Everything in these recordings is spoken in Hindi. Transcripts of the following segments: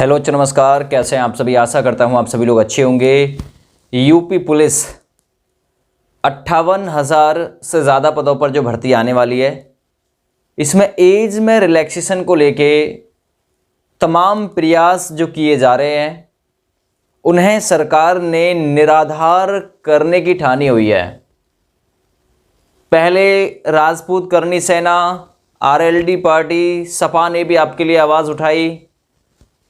हेलो नमस्कार, कैसे हैं आप सभी। आशा करता हूं आप सभी लोग अच्छे होंगे। यूपी पुलिस 58,000 से ज़्यादा पदों पर जो भर्ती आने वाली है, इसमें एज में रिलैक्सेशन को लेके तमाम प्रयास जो किए जा रहे हैं उन्हें सरकार ने निराधार करने की ठानी हुई है। पहले राजपूत करनी सेना, आरएलडी पार्टी, सपा ने भी आपके लिए आवाज़ उठाई।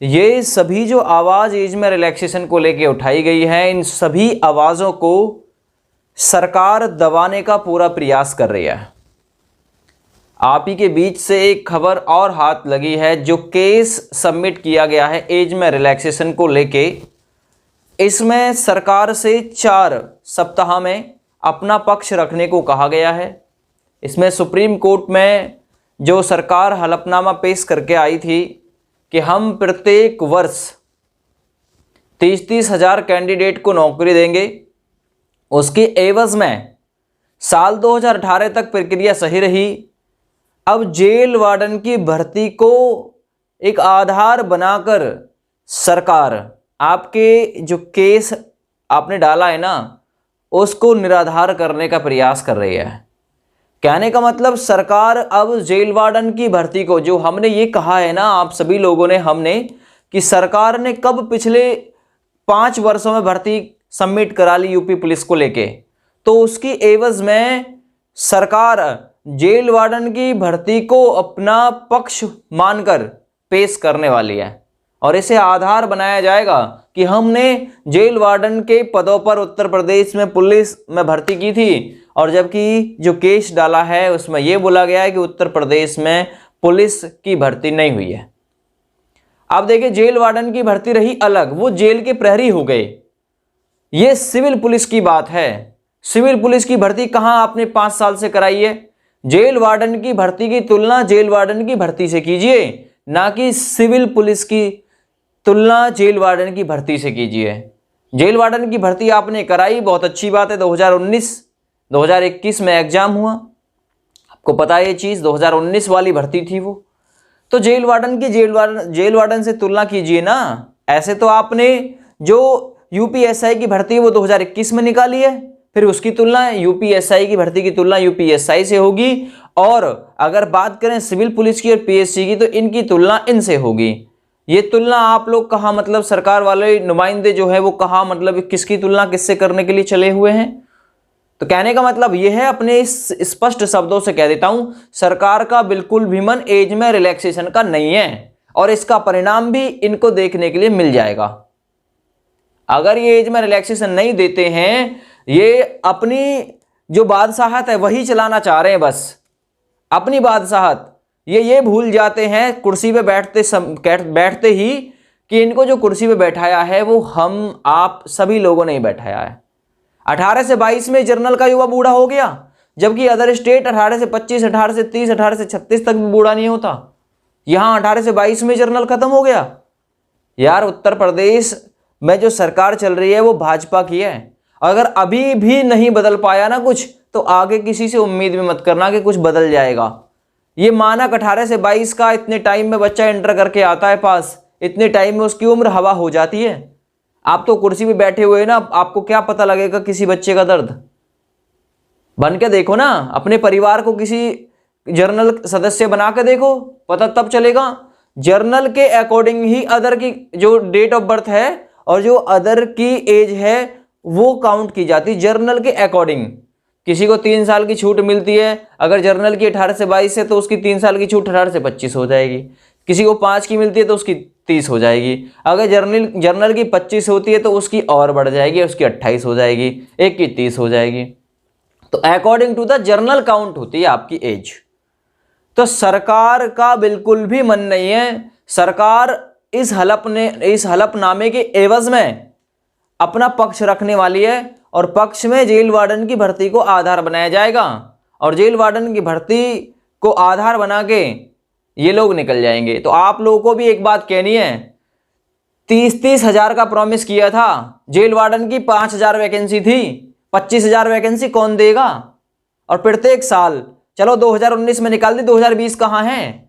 ये सभी जो आवाज़ एज में रिलैक्सेशन को लेके उठाई गई है, इन सभी आवाज़ों को सरकार दबाने का पूरा प्रयास कर रही है। आप ही के बीच से एक खबर और हाथ लगी है, जो केस सबमिट किया गया है एज में रिलैक्सेशन को लेके। इसमें सरकार से 4 सप्ताह में अपना पक्ष रखने को कहा गया है। इसमें सुप्रीम कोर्ट में जो सरकार हलफनामा पेश करके आई थी कि हम प्रत्येक वर्ष 30-30 हज़ार कैंडिडेट को नौकरी देंगे, उसके एवज में साल 2018 तक प्रक्रिया सही रही। अब जेल वार्डन की भर्ती को एक आधार बनाकर सरकार आपके जो केस आपने डाला है ना, उसको निराधार करने का प्रयास कर रही है। कहने का मतलब सरकार अब जेल वार्डन की भर्ती को, जो हमने ये कहा है ना आप सभी लोगों ने, हमने कि सरकार ने कब पिछले 5 वर्षों में भर्ती सबमिट करा ली यूपी पुलिस को लेके, तो उसकी एवज में सरकार जेल वार्डन की भर्ती को अपना पक्ष मानकर पेश करने वाली है। और इसे आधार बनाया जाएगा कि हमने जेल वार्डन के पदों पर उत्तर प्रदेश में पुलिस में भर्ती की थी, और जबकि जो केस डाला है उसमें यह बोला गया है कि उत्तर प्रदेश में पुलिस की भर्ती नहीं हुई है। अब देखिए, जेल वार्डन की भर्ती रही अलग, वो जेल के प्रहरी हो गए। ये सिविल पुलिस की बात है। सिविल पुलिस की भर्ती कहां आपने 5 साल से कराई है? जेल वार्डन की भर्ती की तुलना जेल वार्डन की भर्ती से कीजिए, ना कि सिविल पुलिस की तुलना जेल वार्डन की भर्ती से कीजिए। जेल वार्डन की भर्ती आपने कराई, बहुत अच्छी बात है। 2019-2021 में एग्जाम हुआ, आपको पता है ये चीज़, 2019 वाली भर्ती थी वो। तो जेल वार्डन की जेल वार्डन से तुलना कीजिए ना। ऐसे तो आपने जो यूपीएसआई की भर्ती है वो 2021 में निकाली है, फिर उसकी तुलना यूपीएसआई की भर्ती की तुलना यूपीएसआई से होगी। और अगर बात करें सिविल पुलिस की और पीएससी की, तो इनकी तुलना इनसे होगी। ये तुलना आप लोग कहाँ, मतलब सरकार वाले नुमाइंदे जो है वो कहाँ, मतलब किसकी तुलना किससे करने के लिए चले हुए हैं? तो कहने का मतलब यह है, अपने इस स्पष्ट शब्दों से कह देता हूं, सरकार का बिल्कुल भी मन एज में रिलैक्सेशन का नहीं है, और इसका परिणाम भी इनको देखने के लिए मिल जाएगा। अगर ये एज में रिलैक्सेशन नहीं देते हैं, ये अपनी जो बादशाहत है वही चलाना चाह रहे हैं, बस अपनी बादशाहत। ये भूल जाते हैं कुर्सी पे बैठते ही कि इनको जो कुर्सी पे बैठाया है वो हम आप सभी लोगों ने ही बैठाया है। 18 से 22 में जर्नल का युवा बूढ़ा हो गया, जबकि अदर स्टेट 18 से 25, 18 से 30, 18 से 36 तक भी बूढ़ा नहीं होता। यहां 18 से 22 में जर्नल खत्म हो गया। यार, उत्तर प्रदेश में जो सरकार चल रही है वो भाजपा की है। अगर अभी भी नहीं बदल पाया ना कुछ, तो आगे किसी से उम्मीद भी मत करना कि कुछ बदल जाएगा। ये मानक 18 से 22 का इतने टाइम में बच्चा इंटर करके आता है पास, इतने टाइम में उसकी उम्र हवा हो जाती है। आप तो कुर्सी पे बैठे हुए ना, आपको क्या पता लगेगा किसी बच्चे का दर्द? बन के देखो ना, अपने परिवार को किसी जर्नल सदस्य बना के देखो, पता तब चलेगा। जर्नल के अकॉर्डिंग ही अदर की जो डेट ऑफ बर्थ है और जो अदर की एज है वो काउंट की जाती है जर्नल के अकॉर्डिंग। किसी को 3 साल की छूट मिलती है, अगर जर्नल की 18 से 22 है तो उसकी 3 साल की छूट 18 से 25 हो जाएगी। किसी को 5 की मिलती है तो उसकी 30 हो जाएगी। अगर जर्नल की 25 होती है तो उसकी और बढ़ जाएगी, उसकी 28 हो जाएगी, एक की 30 हो जाएगी। तो according to the journal count होती है आपकी एज। तो सरकार का बिल्कुल भी मन नहीं है। सरकार इस हलफनामे के एवज में अपना पक्ष रखने वाली है, और पक्ष में जेल वार्डन की भर्ती को आधार बनाया जाएगा, और जेल वार्डन की भर्ती को आधार बना के ये लोग निकल जाएंगे। तो आप लोगों को भी एक बात कहनी है, 30-30 हज़ार का प्रॉमिस किया था, जेल वार्डन की 5,000 वैकेंसी थी, 25,000 वैकेंसी कौन देगा? और प्रत्येक साल, चलो 2019 में निकाल दी, 2020 कहाँ है?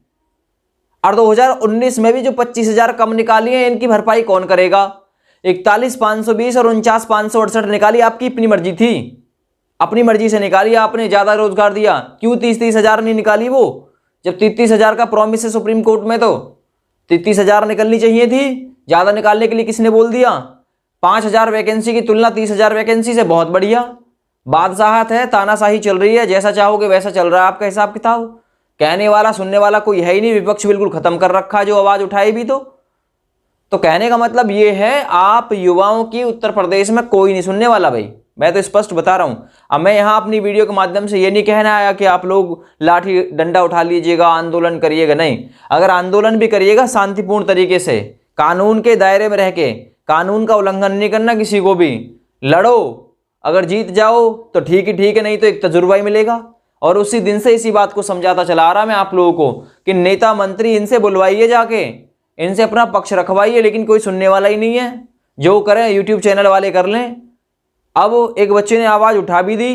और 2019 में भी जो 25,000 कम निकाली है, इनकी भरपाई कौन करेगा? 41,520 और 49,568 निकाली, आपकी अपनी मर्जी थी, अपनी मर्जी से निकाली आपने, ज्यादा रोजगार दिया। क्यों 30,000 नहीं निकाली वो, जब 30,000 का प्रॉमिस है सुप्रीम कोर्ट में, तो 30,000 निकलनी चाहिए थी। ज्यादा निकालने के लिए किसने बोल दिया? 5,000 वैकेंसी की तुलना 30,000 वैकेंसी से बहुत बढ़िया। बादशाहत है, तानाशाही चल रही है, जैसा चाहोगे वैसा चल रहा है आपका हिसाब किताब। कहने वाला सुनने वाला कोई है ही नहीं, विपक्ष बिल्कुल खत्म कर रखा जो आवाज उठाए भी। तो कहने का मतलब ये है, आप युवाओं की उत्तर प्रदेश में कोई नहीं सुनने वाला भाई, मैं तो स्पष्ट बता रहा हूं। अब मैं यहां अपनी वीडियो के माध्यम से ये नहीं कहना आया कि आप लोग लाठी डंडा उठा लीजिएगा, आंदोलन करिएगा, नहीं। अगर आंदोलन भी करिएगा शांतिपूर्ण तरीके से, कानून के दायरे में रह के, कानून का उल्लंघन नहीं करना, किसी को भी लड़ो, अगर जीत जाओ तो ठीक है, नहीं तो एक तजुर्बा ही मिलेगा। और उसी दिन से इसी बात को समझाता चला आ रहा मैं आप लोगों को कि नेता मंत्री इनसे बुलवाइए, जाके इनसे अपना पक्ष रखवाइए, लेकिन कोई सुनने वाला ही नहीं है। जो करें यूट्यूब चैनल वाले कर लें। अब एक बच्चे ने आवाज उठा भी दी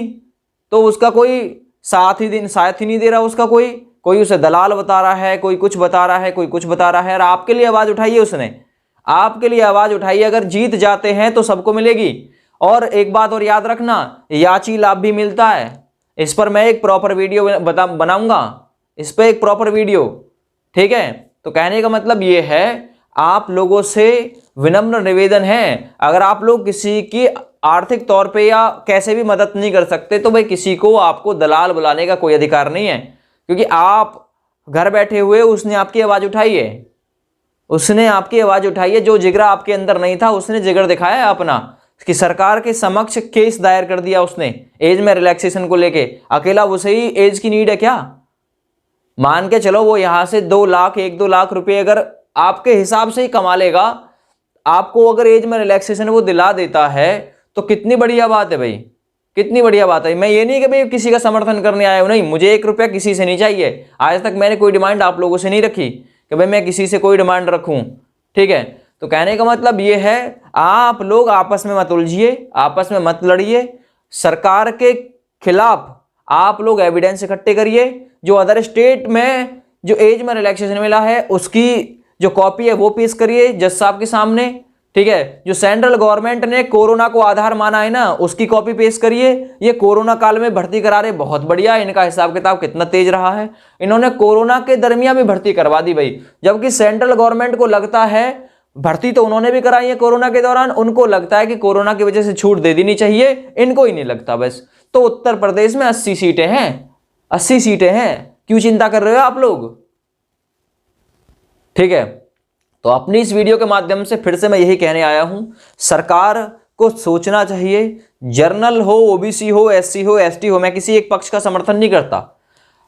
तो उसका कोई साथ ही नहीं दे रहा, उसका कोई उसे दलाल बता रहा है, कोई कुछ बता रहा है, कोई कुछ बता रहा है। और आपके लिए आवाज उठाइए, उसने आपके लिए आवाज उठाइए। अगर जीत जाते हैं तो सबको मिलेगी। और एक बात और याद रखना, याची लाभ भी मिलता है। इस पर मैं एक प्रॉपर वीडियो बनाऊंगा, इस पर एक प्रॉपर वीडियो, ठीक है। तो कहने का मतलब ये है, आप लोगों से विनम्र निवेदन है, अगर आप लोग किसी की आर्थिक तौर पे या कैसे भी मदद नहीं कर सकते तो भाई किसी को आपको दलाल बुलाने का कोई अधिकार नहीं है, क्योंकि आप घर बैठे हुए, उसने आपकी आवाज उठाई है, उसने आपकी आवाज उठाई है। जो जिगरा आपके अंदर नहीं था उसने जिगर दिखाया है अपना, कि सरकार के समक्ष केस दायर कर दिया उसने एज में रिलैक्सेशन को लेके। अकेला उसे ही एज की नीड है क्या? मान के चलो वो यहां से 2 लाख 1-2 लाख रुपए अगर आपके हिसाब से ही कमा लेगा, आपको अगर एज में रिलैक्सेशन वो दिला देता है तो कितनी बढ़िया बात है भाई, कितनी बढ़िया बात है। मैं ये नहीं कि भाई किसी का समर्थन करने आया हूं, नहीं, मुझे 1 रुपया किसी से नहीं चाहिए। आज तक मैंने कोई डिमांड आप लोगों से नहीं रखी कि भाई मैं किसी से कोई डिमांड रखूं, ठीक है। तो कहने का मतलब ये है, आप लोग आपस में मत उलझिए, आपस में मत लड़िए। सरकार के खिलाफ आप लोग एविडेंस इकट्ठे करिए। जो अदर स्टेट में जो एज में रिलैक्सेशन मिला है उसकी जो कॉपी है वो पेश करिए जज साहब के सामने, ठीक है। जो सेंट्रल गवर्नमेंट ने कोरोना को आधार माना है ना, उसकी कॉपी पेश करिए। ये कोरोना काल में भर्ती करा रहे, बहुत बढ़िया, इनका हिसाब किताब कितना तेज रहा है। इन्होंने कोरोना के दरमियान भी भर्ती करवा दी भाई, जबकि सेंट्रल गवर्नमेंट को लगता है, भर्ती तो उन्होंने भी कराई है कोरोना के दौरान, उनको लगता है कि कोरोना की वजह से छूट दे देनी चाहिए, इनको ही नहीं लगता बस। तो उत्तर प्रदेश में 80 सीटें हैं, 80 सीटें हैं, क्यों चिंता कर रहे हो आप लोग, ठीक है। तो अपनी इस वीडियो के माध्यम से फिर से मैं यही कहने आया हूं, सरकार को सोचना चाहिए। जर्नल हो, ओबीसी हो, एससी हो, एसटी हो, मैं किसी एक पक्ष का समर्थन नहीं करता।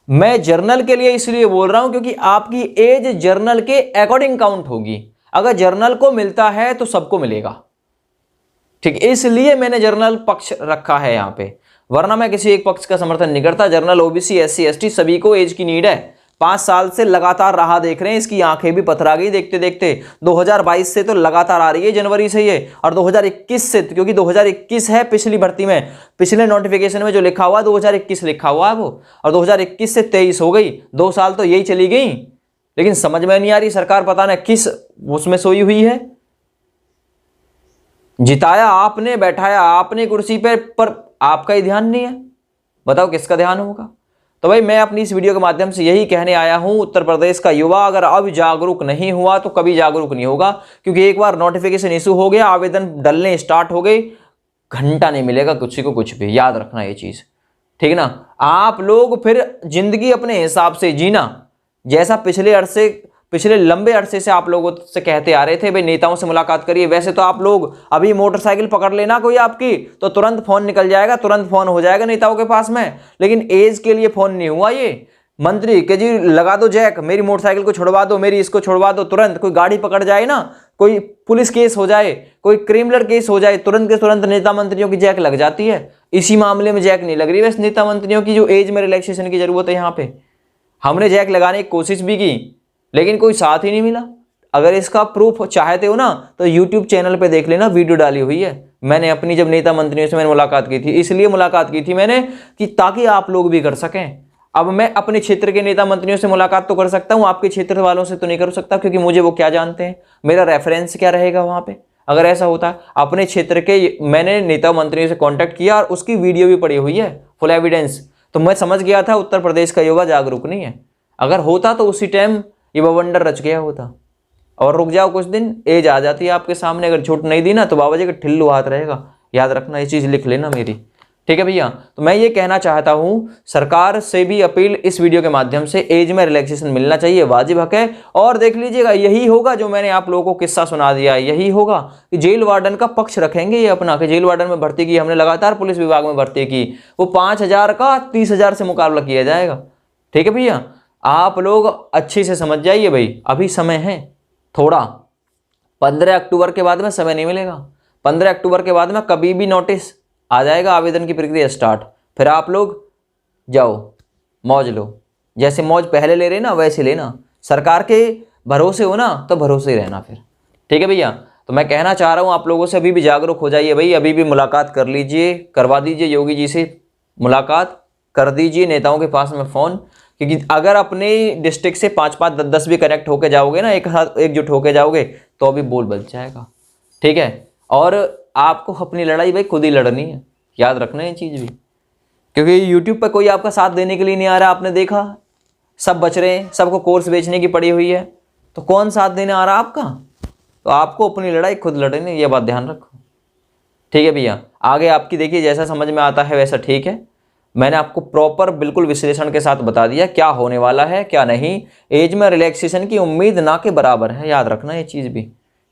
मैं जर्नल के लिए इसलिए बोल रहा हूं क्योंकि आपकी एज जर्नल के अकॉर्डिंग काउंट होगी। अगर जर्नल को मिलता है तो सबको मिलेगा, ठीक, इसलिए मैंने जर्नल पक्ष रखा है यहां पे, वरना मैं किसी एक पक्ष का समर्थन नहीं करता। जर्नल, ओबीसी, एससी, एसटी सभी को एज की नीड है। 5 साल से लगातार राह देख रहे हैं, इसकी आंखें भी पथरा गई देखते देखते। 2022 से तो लगातार आ रही है, जनवरी से ये, और 2021 से, क्योंकि 2021 है पिछली भर्ती में, पिछले नोटिफिकेशन में जो लिखा हुआ 2021 लिखा हुआ है वो, और 2021 से 23 हो गई, 2 साल तो यही चली गई। लेकिन समझ में नहीं आ रही सरकार पता नहीं किस उसमें सोई हुई है। जिताया आपने, बैठाया आपने कुर्सी पर आपका ही ध्यान नहीं है, बताओ किसका ध्यान होगा। तो भाई मैं अपनी इस वीडियो के माध्यम से यही कहने आया हूं, उत्तर प्रदेश का युवा अगर अब जागरूक नहीं हुआ तो कभी जागरूक नहीं होगा, क्योंकि एक बार नोटिफिकेशन इशू हो गया, आवेदन डलने स्टार्ट हो गए, घंटा नहीं मिलेगा किसी को कुछ भी, याद रखना ये चीज, ठीक है ना। आप लोग फिर जिंदगी अपने हिसाब से जीना, जैसा पिछले लंबे अरसे से आप लोगों से कहते आ रहे थे भाई नेताओं से मुलाकात करिए। वैसे तो आप लोग अभी मोटरसाइकिल पकड़ लेना कोई आपकी, तो तुरंत फोन निकल जाएगा, तुरंत फोन हो जाएगा नेताओं के पास में, लेकिन एज के लिए फोन नहीं हुआ ये। मंत्री के जी लगा दो जैक, मेरी मोटरसाइकिल को छुड़वा दो, मेरी इसको छुड़वा दो, तुरंत कोई गाड़ी पकड़ जाए ना, कोई पुलिस केस हो जाए, कोई क्रिमिनल केस हो जाए, तुरंत के तुरंत नेता मंत्रियों की जैक लग जाती है। इसी मामले में जैक नहीं लग रही वैसे नेता मंत्रियों की, जो एज में रिलैक्सेशन की जरूरत है यहाँ पे। हमने जैक लगाने की कोशिश भी की लेकिन कोई साथ ही नहीं मिला। अगर इसका प्रूफ चाहते हो ना तो यूट्यूब चैनल पे देख लेना, वीडियो डाली हुई है मैंने अपनी, जब नेता मंत्रियों से मैंने मुलाकात की थी, इसलिए मुलाकात की थी मैंने कि ताकि आप लोग भी कर सकें। अब मैं अपने क्षेत्र के नेता मंत्रियों से मुलाकात तो कर सकता हूं, आपके क्षेत्र वालों से तो नहीं कर सकता, क्योंकि मुझे वो क्या जानते हैं, मेरा रेफरेंस क्या रहेगा वहां पे। अगर ऐसा होता है, अपने क्षेत्र के मैंने नेता मंत्रियों से कांटेक्ट किया और उसकी वीडियो भी पड़ी हुई है, फुल एविडेंस, तो मैं समझ गया था उत्तर प्रदेश का युवा जागरूक नहीं है। अगर होता तो उसी टाइम ये बवंडर रच गया होता। और रुक जाओ कुछ दिन, एज आ जाती है आपके सामने, अगर छूट नहीं दी ना तो बाबा जी का ठिल्लू हाथ रहेगा, याद रखना, ये चीज़ लिख लेना मेरी, ठीक है भैया। तो मैं ये कहना चाहता हूं, सरकार से भी अपील इस वीडियो के माध्यम से, एज में रिलैक्सेशन मिलना चाहिए, वाजिब हक है। और देख लीजिएगा, यही होगा जो मैंने आप लोगों को किस्सा सुना दिया है, यही होगा कि जेल वार्डन का पक्ष रखेंगे ये अपना, कि जेल वार्डन में भर्ती की हमने, लगातार पुलिस विभाग में भर्ती की, वो 5,000 का 30,000 से मुकाबला किया जाएगा, ठीक है भैया। आप लोग अच्छे से समझ जाइए भाई, अभी समय है थोड़ा, 15 अक्टूबर के बाद में समय नहीं मिलेगा। 15 अक्टूबर के बाद में कभी भी नोटिस आ जाएगा, आवेदन की प्रक्रिया स्टार्ट, फिर आप लोग जाओ मौज लो, जैसे मौज पहले ले रहे ना वैसे लेना, सरकार के भरोसे हो ना तो भरोसे ही रहना फिर, ठीक है भैया। तो मैं कहना चाह रहा हूँ आप लोगों से, अभी भी जागरूक हो जाइए भाई, अभी भी मुलाकात कर लीजिए, करवा दीजिए योगी जी से मुलाकात कर दीजिए, नेताओं के पास में फ़ोन, क्योंकि अगर अपने डिस्ट्रिक्ट से 5-5, 10-10 भी कनेक्ट होके जाओगे ना, एक साथ एकजुट होके जाओगे तो अभी बोल बच जाएगा, ठीक है। और आपको अपनी लड़ाई भाई खुद ही लड़नी है, याद रखना ये चीज़ भी, क्योंकि यूट्यूब पर कोई आपका साथ देने के लिए नहीं आ रहा, आपने देखा सब बच रहे हैं, सबको कोर्स बेचने की पड़ी हुई है, तो कौन साथ देने आ रहा आपका। तो आपको अपनी लड़ाई खुद लड़नी, ये बात ध्यान रखो, ठीक है भैया। आगे आपकी देखिए जैसा समझ में आता है वैसा ठीक है, मैंने आपको प्रॉपर बिल्कुल विश्लेषण के साथ बता दिया क्या होने वाला है क्या नहीं। एज में रिलैक्सेशन की उम्मीद ना के बराबर है, याद रखना ये चीज़ भी,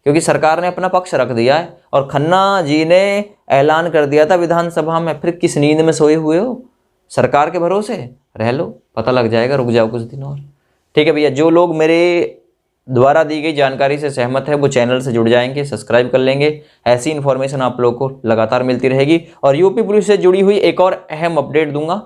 क्योंकि सरकार ने अपना पक्ष रख दिया है और खन्ना जी ने ऐलान कर दिया था विधानसभा में, फिर किस नींद में सोए हुए हो, सरकार के भरोसे रह लो, पता लग जाएगा, रुक जाओ कुछ दिन और, ठीक है भैया। जो लोग मेरे द्वारा दी गई जानकारी से सहमत है वो चैनल से जुड़ जाएंगे, सब्सक्राइब कर लेंगे, ऐसी इन्फॉर्मेशन आप लोगों को लगातार मिलती रहेगी। और यूपी पुलिस से जुड़ी हुई एक और अहम अपडेट दूंगा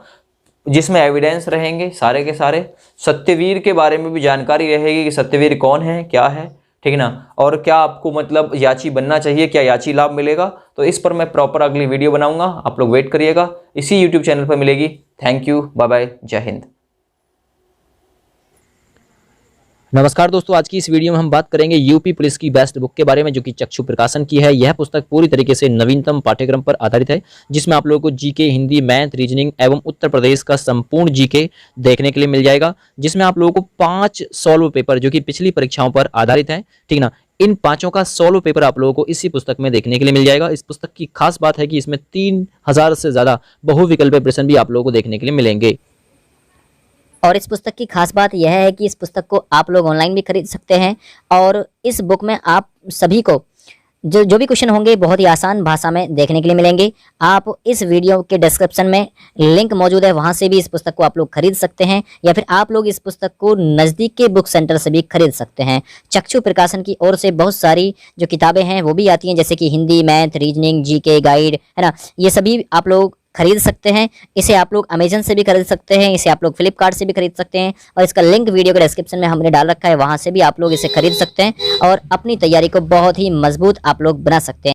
जिसमें एविडेंस रहेंगे सारे के सारे, सत्यवीर के बारे में भी जानकारी रहेगी कि सत्यवीर कौन है क्या है, ठीक है ना, और क्या आपको मतलब याची बनना चाहिए, क्या याची लाभ मिलेगा, तो इस पर मैं प्रॉपर अगली वीडियो बनाऊंगा, आप लोग वेट करिएगा, इसी यूट्यूब चैनल पर मिलेगी। थैंक यू, बाय बाय, जय हिंद। नमस्कार दोस्तों, आज की इस वीडियो में हम बात करेंगे यूपी पुलिस की बेस्ट बुक के बारे में, जो कि चक्षु प्रकाशन की है। यह पुस्तक पूरी तरीके से नवीनतम पाठ्यक्रम पर आधारित है, जिसमें आप लोगों को जीके, हिंदी, मैथ, रीजनिंग एवं उत्तर प्रदेश का संपूर्ण जीके देखने के लिए मिल जाएगा, जिसमें आप लोगों को 5 सॉल्व पेपर जो कि पिछली परीक्षाओं पर आधारित है, ठीक ना, इन 5 का सॉल्व पेपर आप लोगों को इसी पुस्तक में देखने के लिए मिल जाएगा। इस पुस्तक की खास बात है कि इसमें 3000 से ज्यादा बहुविकल्पीय प्रश्न भी आप लोगों को देखने के लिए मिलेंगे। और इस पुस्तक की खास बात यह है कि इस पुस्तक को आप लोग ऑनलाइन भी खरीद सकते हैं, और इस बुक में आप सभी को जो भी क्वेश्चन होंगे बहुत ही आसान भाषा में देखने के लिए मिलेंगे। आप इस वीडियो के डिस्क्रिप्शन में लिंक मौजूद है, वहां से भी इस पुस्तक को आप लोग खरीद सकते हैं, या फिर आप लोग इस पुस्तक को नज़दीक के बुक सेंटर से भी खरीद सकते हैं। चक्षु प्रकाशन की ओर से बहुत सारी जो किताबें हैं वो भी आती हैं, जैसे कि Hindi, math, reasoning, GK, guide, है ना, ये सभी आप लोग खरीद सकते हैं। इसे आप लोग अमेजन से भी खरीद सकते हैं, इसे आप लोग फ्लिपकार्ट से भी खरीद सकते हैं, और इसका लिंक वीडियो के डिस्क्रिप्शन में हमने डाल रखा है, वहां से भी आप लोग इसे खरीद सकते हैं और अपनी तैयारी को बहुत ही मजबूत आप लोग बना सकते हैं।